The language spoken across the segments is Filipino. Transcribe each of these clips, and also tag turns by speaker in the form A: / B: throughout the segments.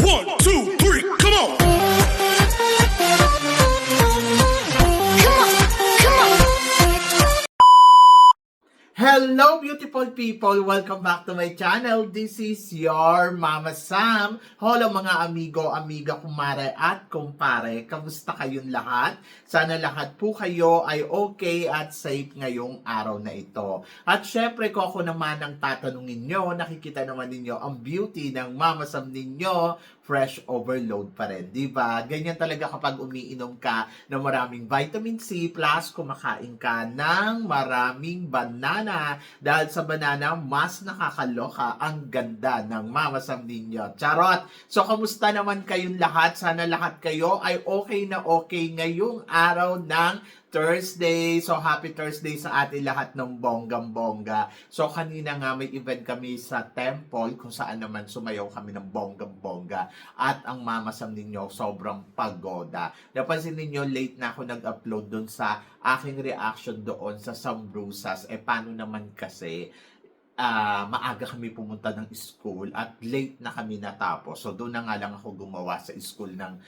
A: 1, 2, 3, come on!
B: Hello beautiful people! Welcome back to my channel. This is your Mama Sam. Hello mga amigo, amiga, kumare at kumpare. Kamusta kayong lahat? Sana lahat po kayo ay okay at safe ngayong araw na ito. At syempre kung ako naman ang tatanungin nyo, nakikita naman ninyo ang beauty ng Mama Sam ninyo, fresh overload pa rin, di ba? Ganyan talaga kapag umiinom ka ng maraming vitamin C plus kumakain ka ng maraming banana. Dahil sa banana, mas nakakaloka ang ganda ng Mama Sam ninyo. Charot! So, kamusta naman kayong lahat? Sana lahat kayo ay okay na okay ngayong araw ng Thursday. So, happy Thursday sa atin lahat ng bonggang-bongga. So, kanina nga may event kami sa temple kung saan naman sumayaw kami ng bonggang-bongga. At ang Mama Sam ninyo, sobrang pagoda. Napansin ninyo, late na ako nag-upload dun sa aking reaction doon sa Sambrusas. Paano naman kasi maaga kami pumunta ng school at late na kami natapos. So doon na nga lang ako gumawa sa school ng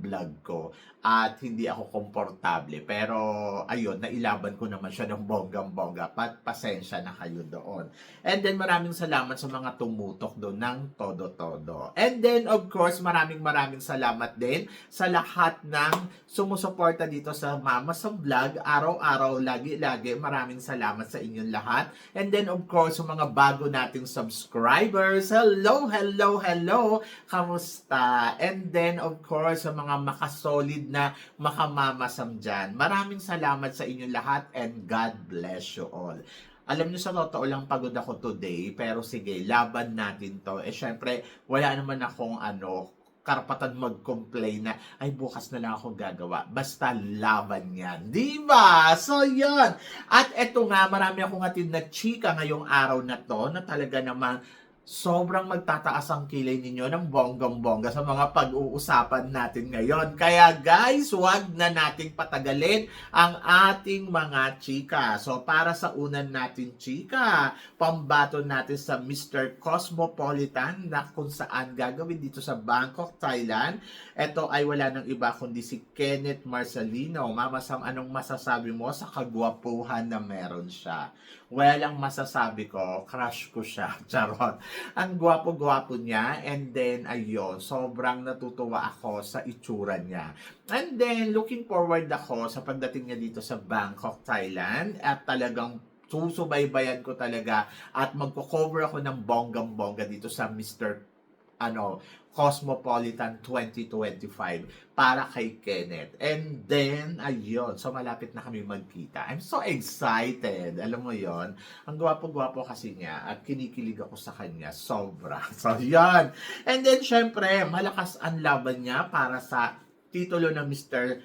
B: vlog ko at hindi ako komportable. Pero ayun, nailaban ko naman siya ng bonggang-bongga. Pasensya na kayo doon. And then maraming salamat sa mga tumutok doon ng todo-todo. And then of course, maraming salamat din sa lahat ng sumusuporta dito sa Mama Sam Vlog. Araw-araw, lagi-lagi. Maraming salamat sa inyong lahat. And then of course, sa mga bago nating subscribers, hello! Kamusta? And then of course, sa mga makasolid na Mama Sam dyan, maraming salamat sa inyong lahat and God bless you all. Alam niyo, sa totoo lang, pagod ako today, pero sige, laban natin to. Syempre, wala naman akong karapatan mag-complain na, ay, bukas na lang ako gagawa. Basta laban yan. Diba? So, yun. At eto nga, marami akong hatid na chika ngayong araw na to, na talaga naman sobrang magtataas ang kilay ninyo ng bonggang-bongga sa mga pag-uusapan natin ngayon. Kaya guys, huwag na nating patagalin ang ating mga chika. So para sa unan natin chika, pambato natin sa Mr. Cosmopolitan na kung saan gagawin dito sa Bangkok, Thailand. Ito ay wala nang iba kundi si Kenneth Marcelino. Mama Sam, anong masasabi mo sa kagwapuhan na meron siya? Well, ang masasabi ko, crush ko siya. Charot. Ang gwapo-gwapo niya, and then ayun, sobrang natutuwa ako sa itsura niya. And then looking forward ako sa pagdating niya dito sa Bangkok, Thailand, at talagang susubaybayan ko talaga at magko-cover ako ng bonggang-bongga dito sa Mr. Cosmopolitan 2025 para kay Kenneth. And then, ayun, so malapit na kami magkita. I'm so excited. Alam mo yon, ang gwapo-gwapo kasi niya at kinikilig ako sa kanya. Sobra. So, yan. And then, syempre, malakas ang laban niya para sa titulo ng Mr.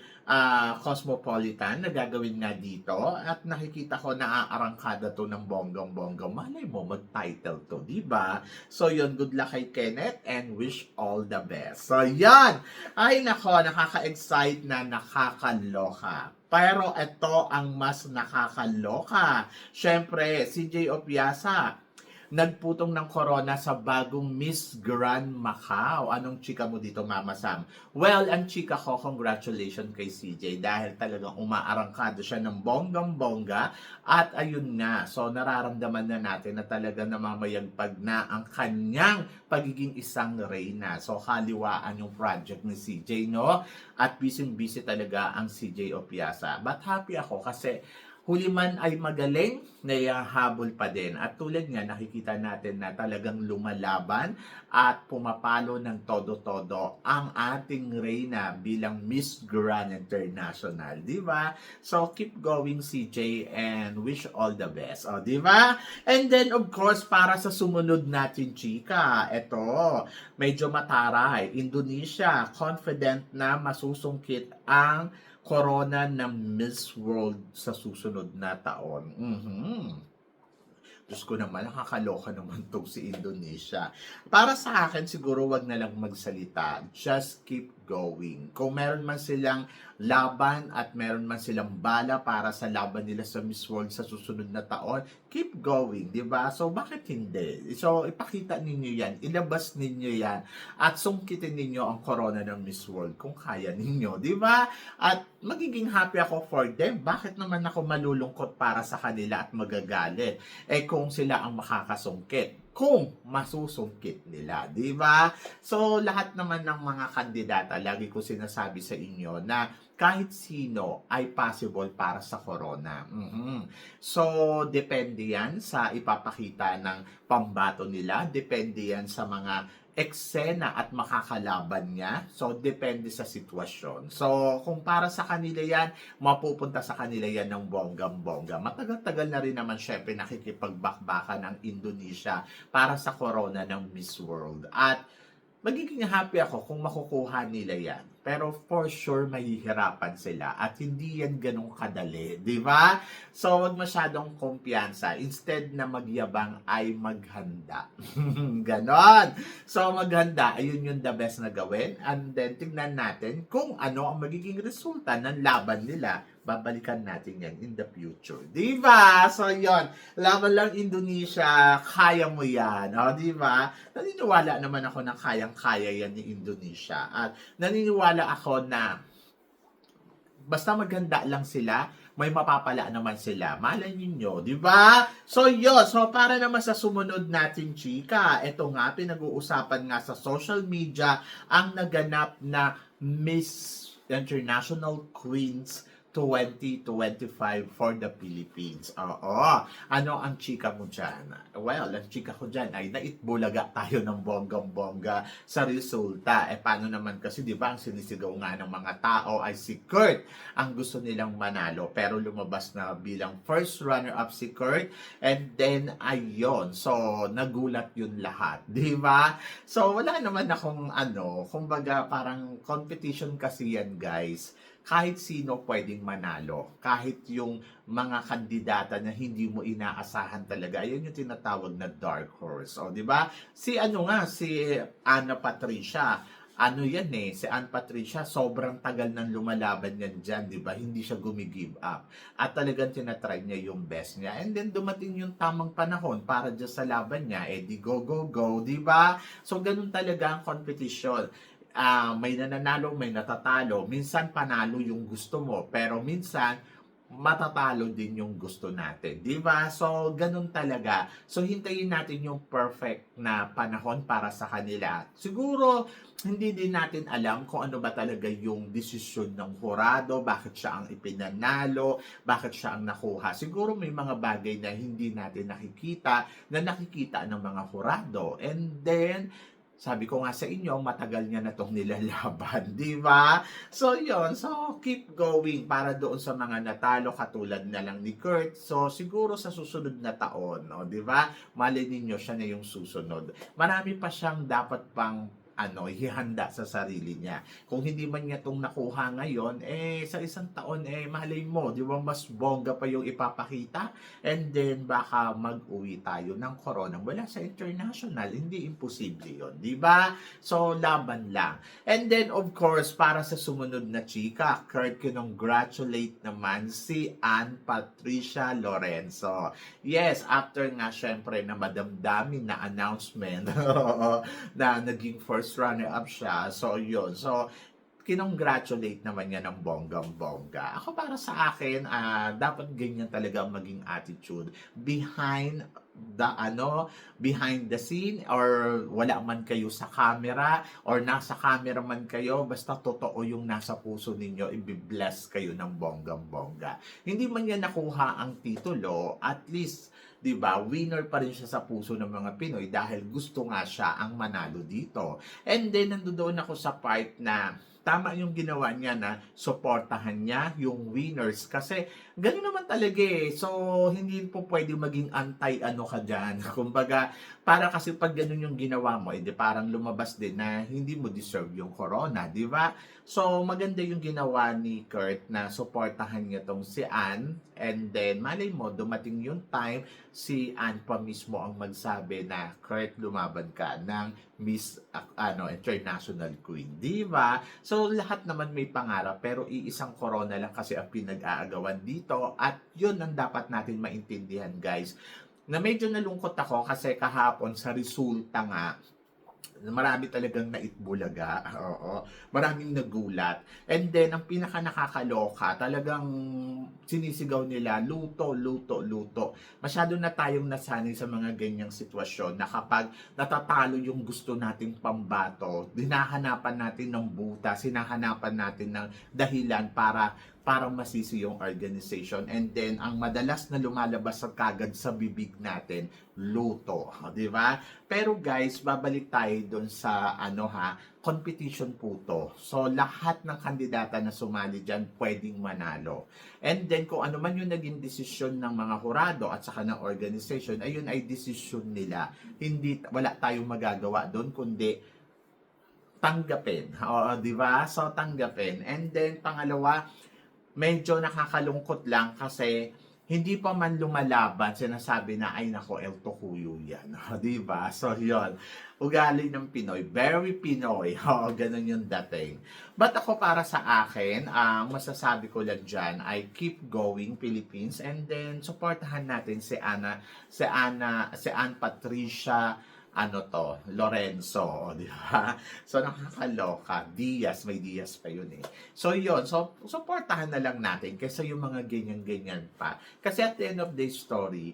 B: Cosmopolitan na gagawin nga dito. At nakikita ko na aarangkada to ng bonggang-bongga. Malay mo, mag-title to, diba? So yun, good luck kay Kenneth and wish all the best. So yan! Ay nako, nakaka-excite na nakakaloka. Pero ito ang mas nakakaloka. Syempre, si J. Opiasa, nagputong ng corona sa bagong Miss Grand Macau. Anong chika mo dito, Mama Sam? Well, ang chika ko, congratulations kay CJ dahil talagang umaarangkado siya ng bonggang-bongga at ayun nga. So, nararamdaman na natin na talaga namamayagpag na ang kanyang pagiging isang reyna. So, kaliwaan yung project ni CJ, no? At busy-busy talaga ang CJ Opiasa. But happy ako kasi huli man ay magaling, nayahabol pa din. At tulad nga, nakikita natin na talagang lumalaban at pumapalo ng todo-todo ang ating reyna bilang Miss Grand International. Diba? So, keep going, CJ, and wish all the best. O, diba? And then, of course, para sa sumunod natin, chika, eto, medyo mataray. Indonesia, confident na masusungkit ang corona ng Miss World sa susunod na taon. Diyos ko naman, nakakaloka naman itong si Indonesia. Para sa akin, siguro wag na lang magsalita. Just keep going. Kung meron man silang laban at meron man silang bala para sa laban nila sa Miss World sa susunod na taon, keep going, di ba? So, bakit hindi? So, ipakita ninyo yan, ilabas ninyo yan, at sungkitin ninyo ang corona ng Miss World kung kaya ninyo, di ba? At magiging happy ako for them. Bakit naman ako malulungkot para sa kanila at magagalit? Eh, kung sila ang makakasungkit, kung masusungkit nila, di ba? So, lahat naman ng mga kandidata, lagi ko sinasabi sa inyo na kahit sino ay possible para sa corona. So, depende yan sa ipapakita ng pambato nila, depende yan sa mga eksena at makakalaban niya. So, depende sa sitwasyon. So, kung para sa kanila yan, mapupunta sa kanila yan ng bonggang-bongga. Matagal-tagal na rin naman syempre nakikipagbakbakan ng Indonesia para sa corona ng Miss World. At magiging happy ako kung makukuha nila yan. Pero for sure, mahihirapan sila at hindi yan ganun kadali, di ba? So, wag masyadong kumpiyansa. Instead na magyabang ay maghanda. Ganon. So, maghanda, ayun yung the best na gawin. And then, tignan natin kung ano ang magiging resulta ng laban nila. Babalikan natin yan in the future. Di ba? So, yon, laban lang Indonesia, kaya mo yan. O, di ba? Naniniwala naman ako na kayang-kaya yan ni Indonesia. At naniniwala ako na basta maganda lang sila, may mapapala naman sila. Malay ninyo, di ba? So, yun. So, para naman sa sumunod natin, chika, ito nga, pinag-uusapan nga sa social media ang naganap na Miss International Queens 2025 for the Philippines. Oo. Ano ang chika mo dyan? Well, ang chika ko dyan ay naitbulaga tayo ng bonggang-bongga sa resulta. Paano naman kasi, di ba, ang sinisigaw nga ng mga tao ay si Kurt ang gusto nilang manalo. Pero lumabas na bilang first runner-up si Kurt. And then, ayun. So, nagulat yun lahat. Di ba? So, wala naman akong kumbaga, parang competition kasi yan, guys. Kahit sino pwedeng manalo. Kahit yung mga kandidata na hindi mo inaasahan talaga. Yan yung tinatawag na dark horse. O, di ba? Si Ana Patricia. Si Ann Patricia, sobrang tagal nang lumalaban yan dyan, di ba? Hindi siya gumigive up. At talagang tinatry niya yung best niya. And then dumating yung tamang panahon para dyan sa laban niya. Di go, go, go, di ba? So, ganun talaga ang competition. May nananalo, may natatalo. Minsan panalo yung gusto mo, pero minsan matatalo din yung gusto natin. Di ba? So, ganun talaga. So, hintayin natin yung perfect na panahon para sa kanila. Siguro, hindi din natin alam kung ano ba talaga yung desisyon ng hurado, bakit siya ang ipinanalo, bakit siya ang nakuha. Siguro may mga bagay na hindi natin nakikita, na nakikita ng mga hurado. And then, sabi ko nga sa inyo, matagal niya na itong nilalaban, di ba? So, yun. So, keep going para doon sa mga natalo katulad na lang ni Kurt. So, siguro sa susunod na taon, di ba? Malay ninyo siya na yung susunod. Marami pa siyang dapat pang ihanda sa sarili niya. Kung hindi man niya itong nakuha ngayon, sa isang taon, malay mo, di ba, mas bongga pa yung ipapakita, and then baka mag-uwi tayo ng corona. Wala sa international, hindi imposible yun, di ba? So, laban lang. And then, of course, para sa sumunod na chika, Kurt, congratulate naman si Ann Patricia Lorenzo. Yes, after nga, syempre, na madamdamin na announcement na naging first runner-up siya. So, yun. So, kinongratulate naman niya ng bonggang-bongga. Ako para sa akin, dapat ganyan talaga ang maging attitude behind the scene, or wala man kayo sa camera, or nasa camera man kayo, basta totoo yung nasa puso ninyo, i-bless kayo ng bonggang-bongga. Hindi man niya nakuha ang titulo, at least, di ba, winner pa rin siya sa puso ng mga Pinoy dahil gusto nga siya ang manalo dito. And then, nandoon ako sa part na tama yung ginawa niya na suportahan niya yung winners kasi gano'n naman talaga So, hindi po pwede maging anti-ano ka dyan. Kumbaga, para kasi pag gano'n yung ginawa mo, edi parang lumabas din na hindi mo deserve yung corona, di ba? So, maganda yung ginawa ni Kurt na suportahan niya tong si Ann, and then, malay mo, dumating yung time, si Ann pa mismo ang magsabi na, Kurt, lumaban ka ng Miss international queen, di ba? So lahat naman may pangarap pero iisang corona lang kasi ang pinag-aagawan dito at yun ang dapat natin maintindihan, guys. Na medyo nalungkot ako kasi kahapon sa resulta nga marami talagang naitbulaga, oo. Maraming nagulat. And then, ang pinaka nakakaloka, talagang sinisigaw nila, luto, luto, luto. Masyado na tayong nasanay sa mga ganyang sitwasyon na kapag natatalo yung gusto nating pambato, dinahanapan natin ng butas, sinahanapan natin ng dahilan para masisi yung organization. And then, ang madalas na lumalabas sa kagad sa bibig natin, luto. Di ba? Pero guys, babalik tayo doon sa competition po to. So, lahat ng kandidata na sumali dyan, pwedeng manalo. And then, kung ano man yung naging desisyon ng mga hurado at saka ng organization, ayun ay desisyon nila. Wala tayong magagawa doon, kundi tanggapin. Oo, di ba? So, tanggapin. And then, pangalawa, medyo nakakalungkot lang kasi hindi pa man lumalaban, sinasabi na, ay nako, El Tocuyo yan. Diba? So, yun. Ugali ng Pinoy. Very Pinoy. Oo, ganun yung dating. But ako para sa akin, ang masasabi ko lang dyan ay keep going Philippines and then supportahan natin si Ann Patricia Lorenzo, di ba? So, nakakaloka. Diaz, may Diaz pa yun eh. So, yun. So, supportahan na lang natin kaysa yung mga ganyan-ganyan pa. Kasi at the end of the story,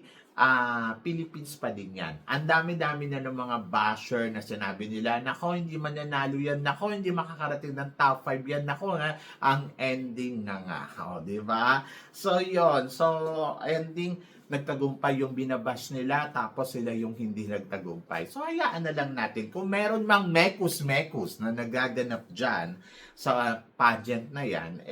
B: Philippines pa din yan. Ang dami-dami na ng mga basher na sinabi nila, nako, hindi mananalo yan, nako, hindi makakarating ng top 5 yan, nako nga, ang ending na nga. O, di ba? So, yun. So, ending, nagtagumpay yung binabash nila, tapos sila yung hindi nagtagumpay. So, hayaan na lang natin. Kung meron mang mekus-mekus na nagaganap dyan sa pageant na yan,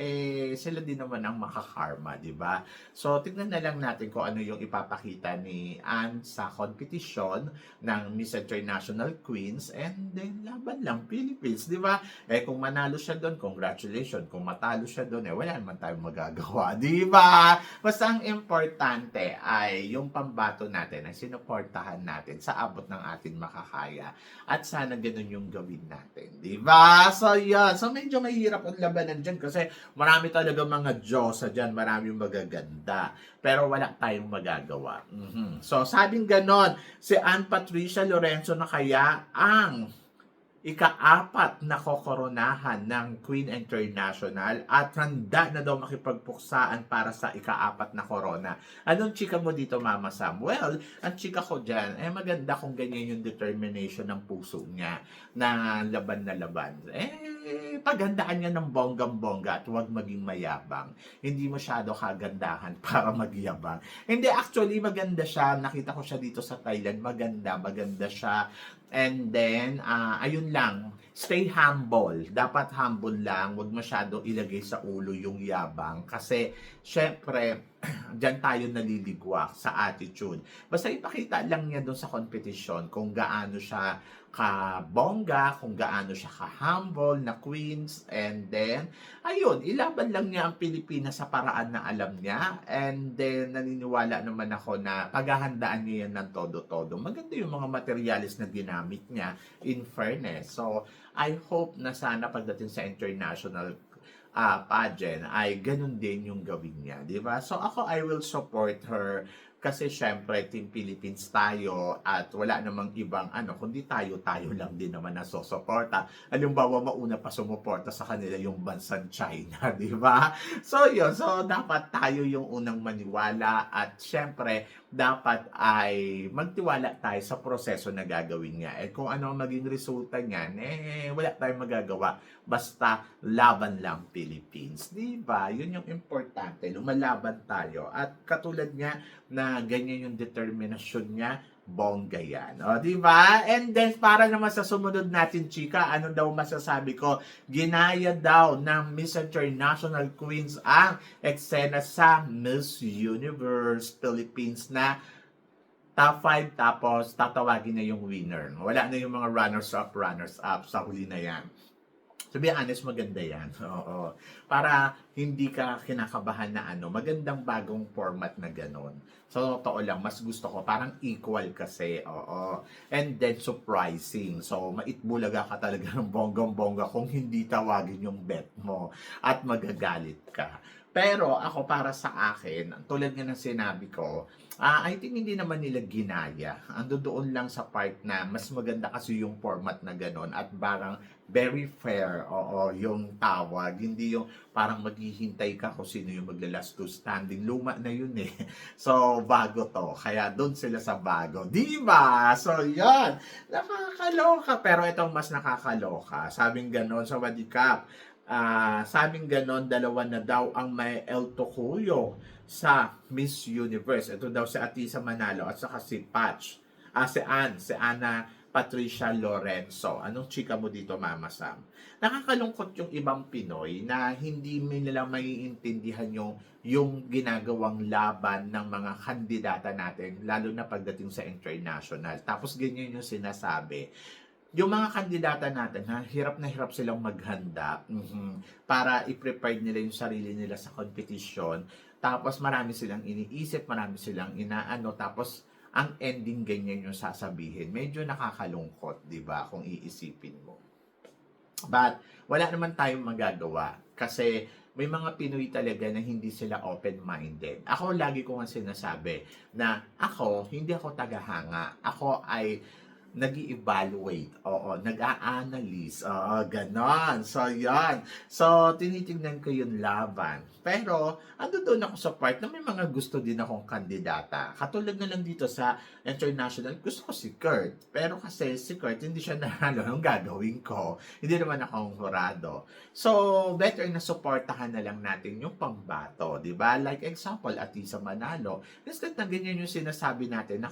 B: sila din naman ang makakarma, di ba? So, tignan na lang natin kung ano yung ipapakita ni Ann sa competition ng Miss International Queens and then laban lang Philippines, di ba? Kung manalo siya doon, congratulations. Kung matalo siya doon, wala naman tayong magagawa, di ba? Basta ang importante ay yung pambato natin ay sinuportahan natin sa abot ng ating makakaya. At sana ganun yung gawin natin. Diba? So, yan. So, medyo mahirap ang labanan dyan kasi marami talaga mga Diyosa dyan. Maraming magaganda. Pero wala tayong magagawa. So, sabing ganon, si Ann Patricia Lorenzo na kaya ang ika-4 na kokoronahan ng Queen International at handa na daw makipagpuksaan para sa ika-4 na corona. Anong chika mo dito, Mama Sam? Well, ang chika ko dyan, maganda kung ganyan yung determination ng puso niya na laban. Paghandaan niya ng bonggang-bongga at huwag maging mayabang. Hindi masyado kagandahan para magyabang. Hindi, actually, maganda siya. Nakita ko siya dito sa Thailand. Maganda siya. And then, ayun lang, stay humble. Dapat humble lang, huwag masyado ilagay sa ulo yung yabang. Kasi, syempre, dyan tayo naliligwak sa attitude. Basta ipakita lang niya doon sa competition kung gaano siya ka-bongga, kung gaano siya ka-humble na queens, and then, ayun, ilaban lang niya ang Pilipinas sa paraan na alam niya, and then, naniniwala naman ako na paghahandaan niya yan ng todo-todo. Maganda yung mga materialis na ginamit niya, in fairness. So, I hope na sana pagdating sa international pageant ay ganun din yung gawin niya, di ba? So ako, I will support her kasi syempre Team Philippines tayo at wala namang ibang kundi tayo lang din naman na susuporta. Halimbawa, mauna pa sumuporta sa kanila yung bansang China, di ba? So yun, so dapat tayo yung unang maniwala at syempre dapat ay magtiwala tayo sa proseso na gagawin niya. Kung ano ang maging resulta niyan, wala tayong magagawa. Basta laban lang Philippines. Di ba? Yun yung importante. Lumalaban tayo. At katulad niya na ganyan yung determinasyon niya, bongga yan. O, di ba? And then, para naman sa sumunod natin, chika, ano daw masasabi ko? Ginaya daw ng Miss International Queens ang eksena sa Miss Universe Philippines na top 5 tapos tatawagin na yung winner. Wala na yung mga runners-up sa huli na yan. To be honest, maganda yan. Oo. Para hindi ka kinakabahan na magandang bagong format na ganon. So, totoo lang, mas gusto ko, parang equal kasi. Oo. And then, surprising. So, maitbulaga ka talaga ng bonggang-bongga kung hindi tawagin yung bet mo at magagalit ka. Pero ako para sa akin, tulad nga ng sinabi ko, I think hindi naman nila ginaya. Ando doon lang sa part na mas maganda kasi yung format na ganon at parang very fair, oo, yung tawag. Hindi yung parang maghihintay ka kung sino yung magla-last two standing. Luma na yun eh. So, bago to. Kaya doon sila sa bago. Di ba? So, yan. Nakakaloka. Pero itong mas nakakaloka. Sabing ganon sa Wadikap. Sabing ganon, dalawa na daw ang may El Tocuyo sa Miss Universe. Ito daw si Atisa Manalo at saka si Patch. Si Ana Patricia Lorenzo. Anong chika mo dito, Mama Sam? Nakakalungkot yung ibang Pinoy na hindi nila maiintindihan yung ginagawang laban ng mga kandidata natin, lalo na pagdating sa international. Tapos ganyan yung sinasabi. Yung mga kandidata natin, hirap na hirap silang maghanda para i-prepare nila yung sarili nila sa competition. Tapos marami silang iniisip, marami silang inaano, tapos ang ending ganyan yung sasabihin. Medyo nakakalungkot, di ba, kung iisipin mo. But, wala naman tayong magagawa kasi may mga Pinoy talaga na hindi sila open-minded. Ako, lagi ko nga sinasabi na hindi ako tagahanga. Ako ay nag-i-evaluate, nag-a-analyze, ganon. So, yan. So, tinitingnan ko yung laban. Pero, ando doon ako sa part na may mga gusto din akong kandidata. Katulad na lang dito sa international, gusto ko si Kurt. Pero kasi si Kurt, hindi siya nanalo ng gagawin ko. Hindi naman akong hurado. So, better na supportahan na lang natin yung pambato, di ba? Like example, Atisa Manalo. Instead na ganyan yung sinasabi natin,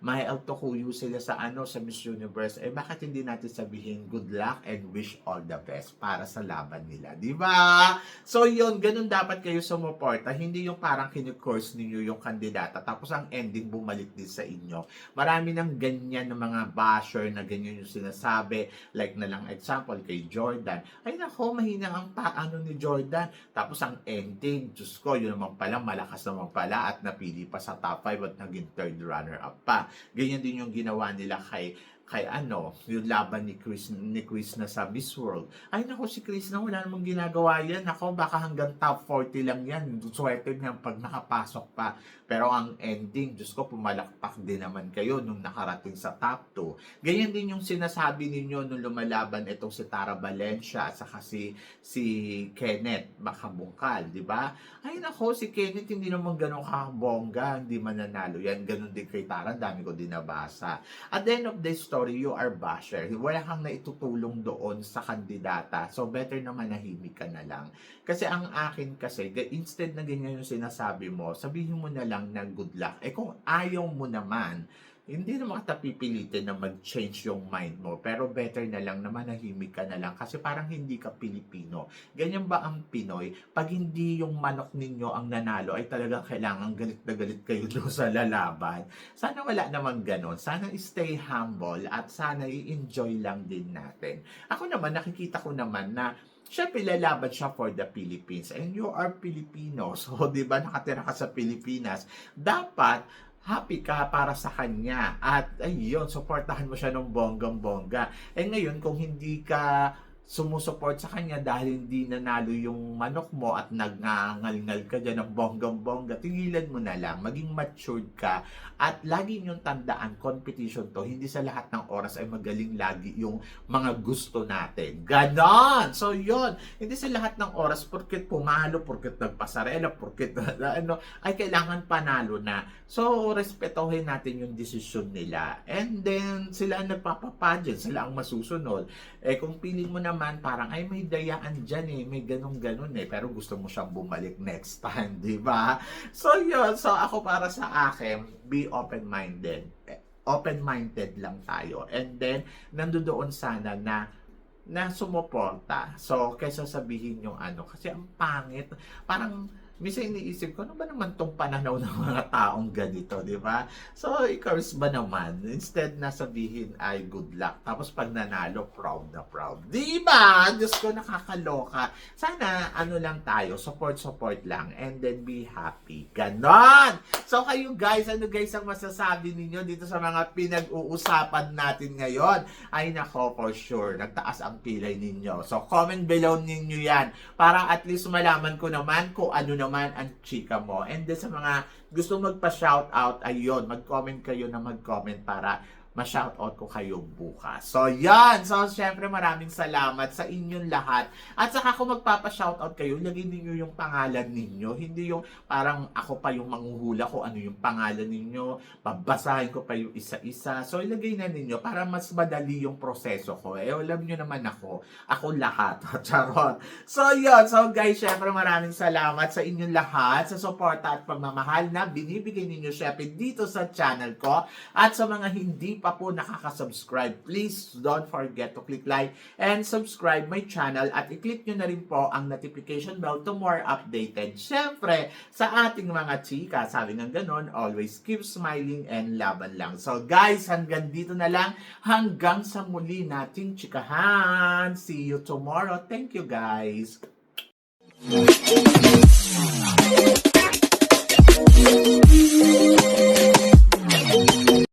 B: may autokuyo sila sa sa Miss Universe, bakit hindi natin sabihin good luck and wish all the best para sa laban nila, di ba? So yun, ganun dapat kayo sumuporta, hindi yung parang kinu-course ninyo yung kandidata tapos ang ending bumalik din sa inyo. Marami ng ganyan ng mga basher na ganyan yung sinasabi, like na lang example kay Jordan, ay nako, mahina ang paano ni Jordan, tapos ang ending, Diyos ko, yun naman pala, malakas naman pala at napili pa sa top 5 at naging third runner-up pa. Ganyan din yung ginawa nila kay yung laban ni Chris na sa Miss World. Ay nako, si Chris na wala namang ginagawa yan. Nako, baka hanggang top 40 lang yan. Swerte niya pag nakapasok pa. Pero ang ending, Diyos ko, pumalakpak din naman kayo nung nakarating sa top 2. Ganyan din yung sinasabi ninyo nung lumalaban itong si Tara Valencia at saka si Kenneth Makabungkal, di ba? Ay nako, si Kenneth hindi naman ganun kabongga, hindi mananalo yan. Ganun din kay Tara, dami ko din nabasa. At the end of the story, you are basher. Wala kang naitutulong doon sa kandidata. So, better na manahimik ka na lang. Kasi ang akin kasi, instead na ganyan yung sinasabi mo, sabihin mo na lang na good luck. Kung ayaw mo naman, hindi naman kita pipilitin na mag-change yung mind mo. Pero better na lang na manahimik ka na lang kasi parang hindi ka Pilipino. Ganyan ba ang Pinoy? Pag hindi yung manok ninyo ang nanalo, ay talagang kailangan galit na galit kayo doon sa lalaban. Sana wala naman ganon. Sana stay humble at sana i-enjoy lang din natin. Ako naman, nakikita ko naman na syempre, lalaban siya for the Philippines. And you are Filipino. So, di ba, nakatira ka sa Pilipinas. Dapat, happy ka para sa kanya. At ayun, supportahan mo siya ng bonggang-bongga. Ngayon, kung hindi ka sumusuport sa kanya dahil hindi nanalo yung manok mo at nagngangal-ngal ka dyan ng bonggang-bongga, tigilan mo na lang, maging matured ka at lagi niyong tandaan, competition to, hindi sa lahat ng oras ay magaling lagi yung mga gusto natin. Ganon! So yun, hindi sa lahat ng oras porket pumalo, porket nagpasarela, porket ay kailangan panalo na. So respetuhin natin yung desisyon nila. And then sila ang nagpapapadyan, sila ang masusunod. Kung piling mo naman parang ay may dayaan dyan may ganun-ganun pero gusto mo siyang bumalik next time, di ba? So yun, so ako para sa akin, be open-minded. Open-minded lang tayo. And then, nandoon sana na sumuporta. So, kaysa sabihin yung kasi ang pangit, parang minsan iniisip ko, ano ba naman tong pananaw ng mga taong ganito, di ba? So, ikaws ba naman? Instead na sabihin ay good luck, tapos pag nanalo, proud na proud. Di ba? Diyos ko, nakakaloka. Sana, ano lang tayo, support lang, and then be happy. Ganon! So, kayo guys, ano guys ang masasabi ninyo dito sa mga pinag-uusapan natin ngayon? Ay nako, for sure, nagtaas ang pilay ninyo. So, comment below ninyo yan, para at least malaman ko naman kung ano naman ang chika mo. And then sa mga gusto magpa-shoutout, ayun, mag-comment kayo na mag-comment para ma-shoutout ko kayo bukas. So, yan. So, syempre, maraming salamat sa inyong lahat. At saka kung magpapa-shoutout kayo, lagay niyo yung pangalan ninyo. Hindi yung parang ako pa yung manghuhula kung ano yung pangalan ninyo. Babasahin ko pa yung isa-isa. So, ilagay na ninyo para mas madali yung proseso ko. Alam nyo naman ako. Ako lahat. Charot. So, yun. So, guys, syempre, maraming salamat sa inyong lahat sa suporta at pagmamahal na binibigay ninyo syempre dito sa channel ko. At sa mga hindi pa po nakaka-subscribe, please don't forget to click like and subscribe my channel at i-click nyo na rin po ang notification bell to more updated. Siyempre, sa ating mga chika, sabi ng ganon, always keep smiling and laban lang. So guys, hanggang dito na lang. Hanggang sa muli nating chikahan. See you tomorrow. Thank you guys.